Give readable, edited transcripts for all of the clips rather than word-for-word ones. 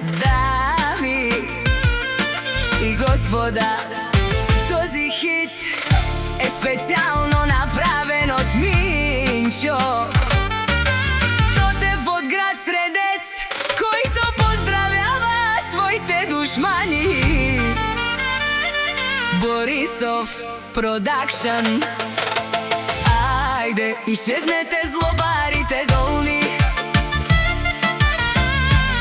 Дами и господа, този хит е специално направен от Минчо Тотев от град Средец, който поздравява своите душмани. Борисов Продакшън. Айде, изчезнете злобарите долни.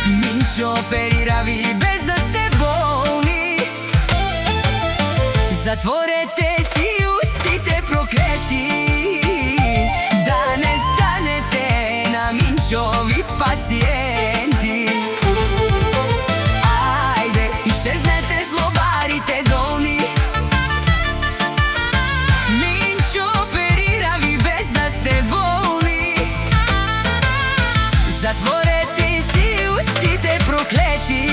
Минчо оперира ви без да сте болни. Затворете си устите, проклети, да не станете на Минчови пациенти. Айде, изчезнете злобарите долни. Минчо оперира ви без да сте болни. Затворете си устите, проклети,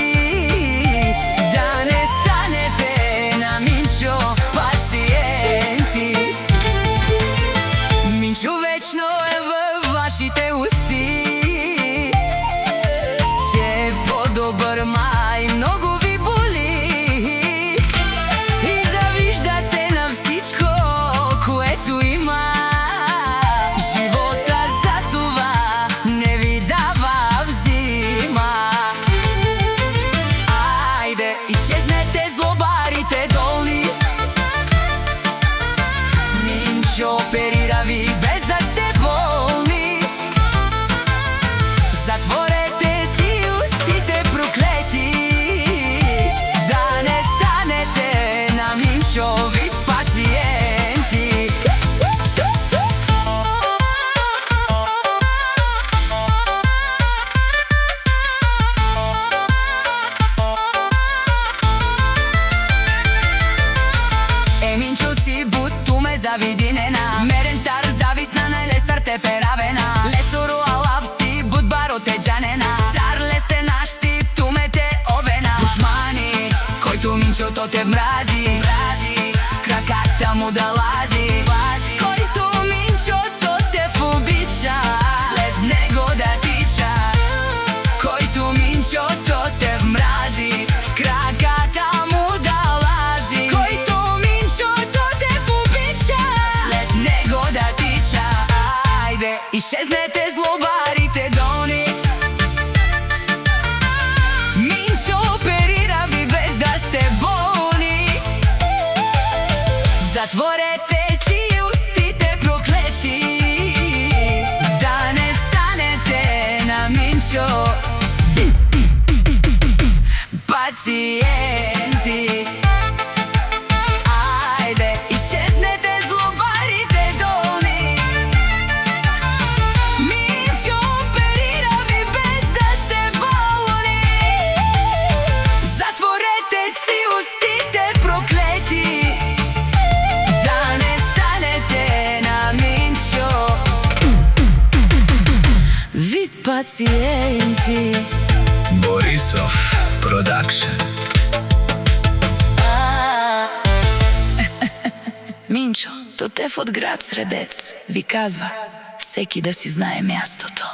да не станете на Минчо пациенти. Минчо вечно е във вашите усти, че е по-добър, май много ви боли и завиждате на всичко, което има. Живота за това не ви дава взима. Айде, изчезнете злобарите долни. Минчо оперира ви без да сте болни. Затворете си устите, проклети, да не станете на Минчови пациенти. Минчо си бутуме завидинена, мерентар зависна на лесар те перавена. Лесоро алав си будбаро те джанена, сар лесте нашти тумете овена. Душмани, който Минчо Тотев мрази, в краката му да лази. Който Минчо Тотев обича, след него да тича. Който Минчо Тотев мрази, в краката му да лази. Който Минчо Тотев обича, след него да тича. Айде, изчезнете злобарите долни. Минчо оперира ви без да сте болни. Затворете си устите, проклети, да не станете на Минчо пациенти. Айде, изчезнете злобарите долни. Минчо оперира ви без да сте болни. Затворете си устите, проклети, да не станете на Минчо ви пациенти. Борисов Продакшън. Минчо Тотев от град Средец ви казва: всеки да си знае мястото.